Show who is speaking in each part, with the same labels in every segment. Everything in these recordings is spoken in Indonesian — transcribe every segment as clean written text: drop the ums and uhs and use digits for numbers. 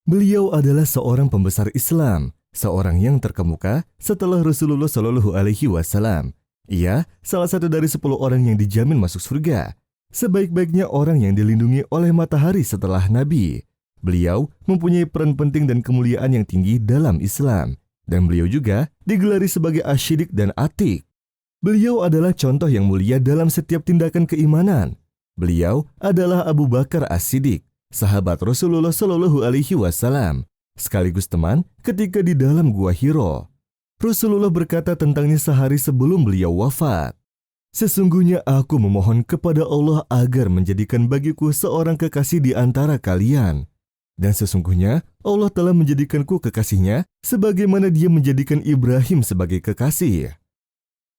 Speaker 1: Beliau adalah seorang pembesar Islam, seorang yang terkemuka setelah Rasulullah Shallallahu Alaihi Wasallam. Ia salah satu dari 10 orang yang dijamin masuk surga. Sebaik-baiknya orang yang dilindungi oleh matahari setelah Nabi. Beliau mempunyai peran penting dan kemuliaan yang tinggi dalam Islam. Dan beliau juga digelari sebagai Asy-Syiddiq dan Atiq. Beliau adalah contoh yang mulia dalam setiap tindakan keimanan. Beliau adalah Abu Bakar As-Siddiq, sahabat Rasulullah Shallallahu Alaihi Wasallam, sekaligus teman ketika di dalam Gua Hiro. Rasulullah berkata tentangnya sehari sebelum beliau wafat. Sesungguhnya aku memohon kepada Allah agar menjadikan bagiku seorang kekasih di antara kalian. Dan sesungguhnya Allah telah menjadikanku kekasihnya sebagaimana dia menjadikan Ibrahim sebagai kekasih.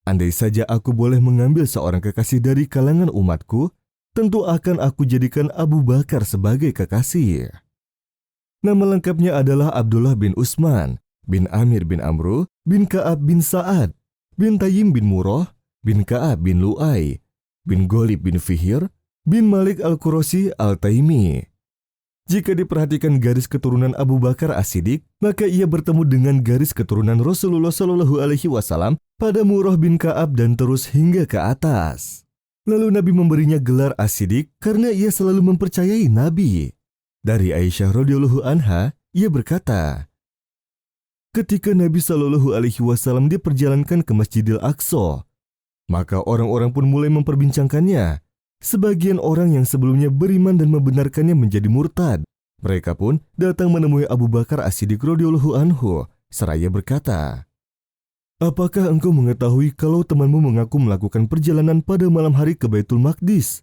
Speaker 1: Andai saja aku boleh mengambil seorang kekasih dari kalangan umatku, tentu akan aku jadikan Abu Bakar sebagai kekasih. Nama lengkapnya adalah Abdullah bin Utsman, bin Amir bin Amru, bin Ka'ab bin Sa'ad, bin Tayyim bin Murrah, bin Ka'ab bin Lu'ay, bin Ghalib bin Fihir, bin Malik al-Qurashi al-Taimi. Jika diperhatikan garis keturunan Abu Bakar As-Siddiq, maka ia bertemu dengan garis keturunan Rasulullah Shallallahu Alaihi Wasallam pada Murrah bin Ka'ab dan terus hingga ke atas. Lalu Nabi memberinya gelar As-Siddiq karena ia selalu mempercayai Nabi. Dari Aisyah radhiyallahu anha, ia berkata, ketika Nabi Shallallahu Alaihi Wasallam diperjalankan ke Masjidil Aqsa, maka orang-orang pun mulai memperbincangkannya. Sebagian orang yang sebelumnya beriman dan membenarkannya menjadi murtad. Mereka pun datang menemui Abu Bakar As-Siddiq radhiyallahu anhu seraya berkata, apakah engkau mengetahui kalau temanmu mengaku melakukan perjalanan pada malam hari ke Baitul Maqdis?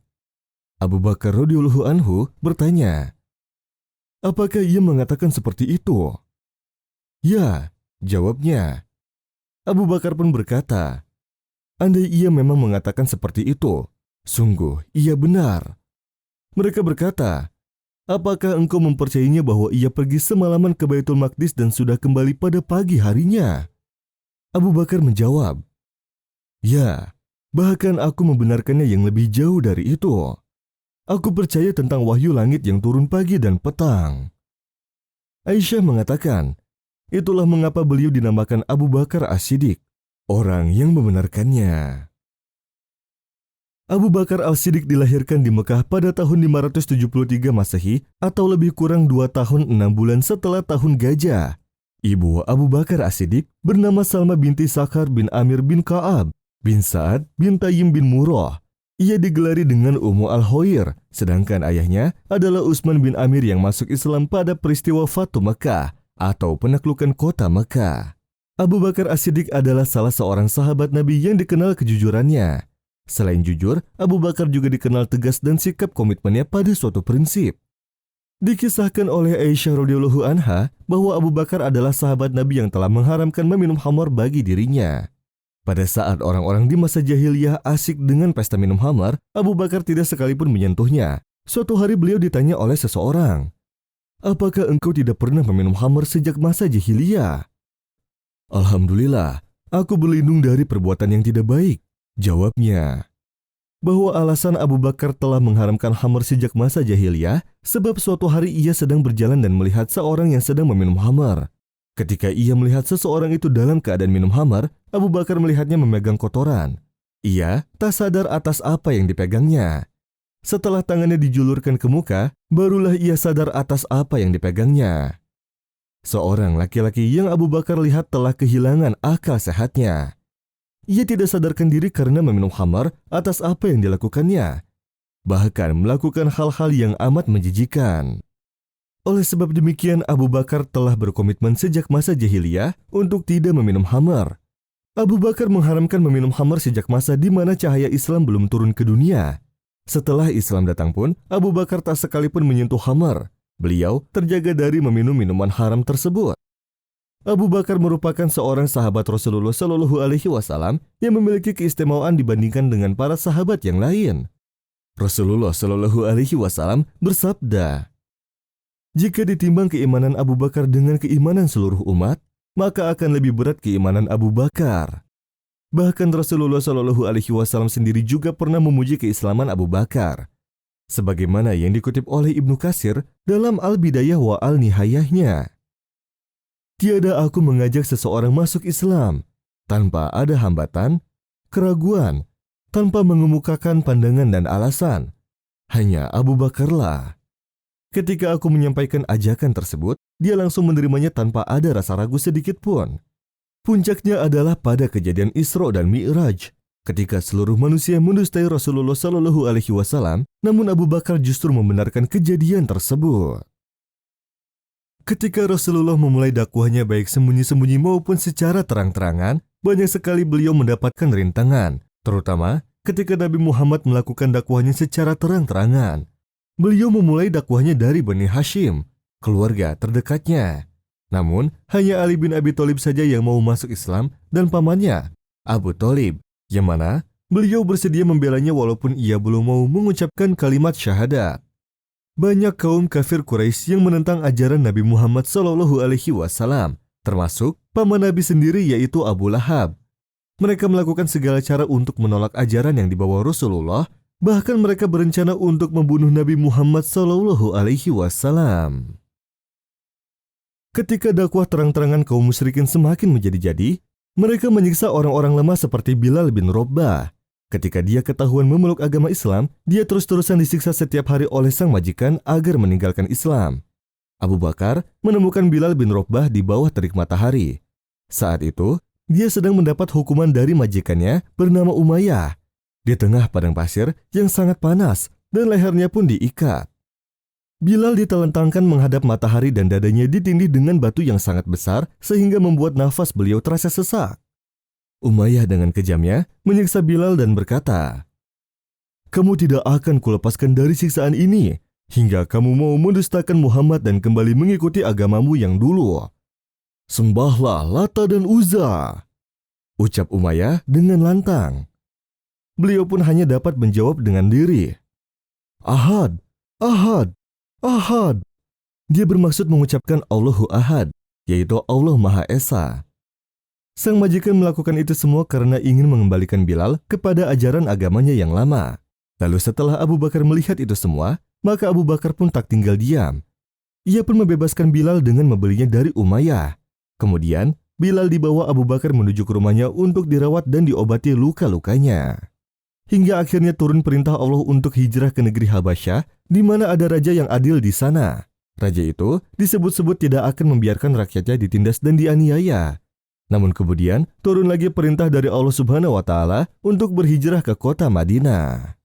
Speaker 1: Abu Bakar radhiyallahu anhu bertanya, apakah ia mengatakan seperti itu? Ya, jawabnya. Abu Bakar pun berkata, andai ia memang mengatakan seperti itu, sungguh ia benar. Mereka berkata, apakah engkau mempercayainya bahwa ia pergi semalaman ke Baitul Maqdis dan sudah kembali pada pagi harinya? Abu Bakar menjawab, ya, bahkan aku membenarkannya yang lebih jauh dari itu. Aku percaya tentang wahyu langit yang turun pagi dan petang. Aisyah mengatakan, itulah mengapa beliau dinamakan Abu Bakar As-Siddiq, orang yang membenarkannya. Abu Bakar As-Siddiq dilahirkan di Mekah pada tahun 573 Masehi atau lebih kurang 2 tahun 6 bulan setelah tahun gajah. Ibu Abu Bakar As-Siddiq bernama Salma binti Sakhar bin Amir bin Ka'ab bin Sa'ad bin Tayyim bin Murrah. Ia digelari dengan Ummu Al-Hoir, sedangkan ayahnya adalah Utsman bin Amir yang masuk Islam pada peristiwa Fatu Mekah atau penaklukan kota Mekah. Abu Bakar As-Siddiq adalah salah seorang sahabat Nabi yang dikenal kejujurannya. Selain jujur, Abu Bakar juga dikenal tegas dan sikap komitmennya pada suatu prinsip. Dikisahkan oleh Aisyah radhiyallahu anha bahwa Abu Bakar adalah sahabat Nabi yang telah mengharamkan meminum khamar bagi dirinya. Pada saat orang-orang di masa jahiliyah asik dengan pesta minum khamar, Abu Bakar tidak sekalipun menyentuhnya. Suatu hari beliau ditanya oleh seseorang, apakah engkau tidak pernah meminum khamar sejak masa jahiliyah? Alhamdulillah, aku berlindung dari perbuatan yang tidak baik. Jawabnya, bahwa alasan Abu Bakar telah mengharamkan khamar sejak masa jahiliyah sebab suatu hari ia sedang berjalan dan melihat seorang yang sedang meminum khamar. Ketika ia melihat seseorang itu dalam keadaan minum khamar, Abu Bakar melihatnya memegang kotoran. Ia tak sadar atas apa yang dipegangnya. Setelah tangannya dijulurkan ke muka, barulah ia sadar atas apa yang dipegangnya. Seorang laki-laki yang Abu Bakar lihat telah kehilangan akal sehatnya. Ia tidak sadarkan diri karena meminum khamar atas apa yang dilakukannya, bahkan melakukan hal-hal yang amat menjijikan. Oleh sebab demikian, Abu Bakar telah berkomitmen sejak masa jahiliyah untuk tidak meminum khamar. Abu Bakar mengharamkan meminum khamar sejak masa di mana cahaya Islam belum turun ke dunia. Setelah Islam datang pun, Abu Bakar tak sekalipun menyentuh khamar. Beliau terjaga dari meminum minuman haram tersebut. Abu Bakar merupakan seorang sahabat Rasulullah Shallallahu Alaihi Wasallam yang memiliki keistimewaan dibandingkan dengan para sahabat yang lain. Rasulullah Shallallahu Alaihi Wasallam bersabda, jika ditimbang keimanan Abu Bakar dengan keimanan seluruh umat, maka akan lebih berat keimanan Abu Bakar. Bahkan Rasulullah Shallallahu Alaihi Wasallam sendiri juga pernah memuji keislaman Abu Bakar. sebagaimana yang dikutip oleh Ibnu Katsir dalam Al-Bidayah wa Al-Nihayahnya. Tiada aku mengajak seseorang masuk Islam tanpa ada hambatan, keraguan, tanpa mengemukakan pandangan dan alasan. Hanya Abu Bakarlah. Ketika aku menyampaikan ajakan tersebut, dia langsung menerimanya tanpa ada rasa ragu sedikit pun. Puncaknya adalah pada kejadian Isra dan Mi'raj, ketika seluruh manusia mendustai Rasulullah Shallallahu Alaihi Wasallam, namun Abu Bakar justru membenarkan kejadian tersebut. Ketika Rasulullah memulai dakwahnya baik sembunyi-sembunyi maupun secara terang-terangan, banyak sekali beliau mendapatkan rintangan, terutama ketika Nabi Muhammad melakukan dakwahnya secara terang-terangan. Beliau memulai dakwahnya dari Bani Hashim, keluarga terdekatnya. Namun, hanya Ali bin Abi Thalib saja yang mau masuk Islam dan pamannya, Abu Thalib, yang mana beliau bersedia membelanya walaupun ia belum mau mengucapkan kalimat syahadat. Banyak kaum kafir Quraisy yang menentang ajaran Nabi Muhammad SAW, termasuk paman Nabi sendiri yaitu Abu Lahab. Mereka melakukan segala cara untuk menolak ajaran yang dibawa Rasulullah, bahkan mereka berencana untuk membunuh Nabi Muhammad SAW. Ketika dakwah terang-terangan kaum musyrikin semakin menjadi-jadi, mereka menyiksa orang-orang lemah seperti Bilal bin Rabah. Ketika dia ketahuan memeluk agama Islam, dia terus-terusan disiksa setiap hari oleh sang majikan agar meninggalkan Islam. Abu Bakar menemukan Bilal bin Rabah di bawah terik matahari. Saat itu, dia sedang mendapat hukuman dari majikannya bernama Umayyah di tengah padang pasir yang sangat panas dan lehernya pun diikat. Bilal ditelentangkan menghadap matahari dan dadanya ditindih dengan batu yang sangat besar sehingga membuat nafas beliau terasa sesak. Umayyah dengan kejamnya menyiksa Bilal dan berkata, "Kamu tidak akan kulepaskan dari siksaan ini hingga kamu mau mendustakan Muhammad dan kembali mengikuti agamamu yang dulu. Sembahlah Lata dan Uzza," ucap Umayyah dengan lantang. Beliau pun hanya dapat menjawab dengan diri, "Ahad, Ahad, Ahad." Dia bermaksud mengucapkan Allahu Ahad, yaitu Allah Maha Esa. Sang majikan melakukan itu semua karena ingin mengembalikan Bilal kepada ajaran agamanya yang lama. Lalu setelah Abu Bakar melihat itu semua, maka Abu Bakar pun tak tinggal diam. Ia pun membebaskan Bilal dengan membelinya dari Umayyah. Kemudian, Bilal dibawa Abu Bakar menuju ke rumahnya untuk dirawat dan diobati luka-lukanya. Hingga akhirnya turun perintah Allah untuk hijrah ke negeri Habasyah, di mana ada raja yang adil di sana. Raja itu disebut-sebut tidak akan membiarkan rakyatnya ditindas dan dianiaya. Namun kemudian turun lagi perintah dari Allah Subhanahu wa Ta'ala untuk berhijrah ke kota Madinah.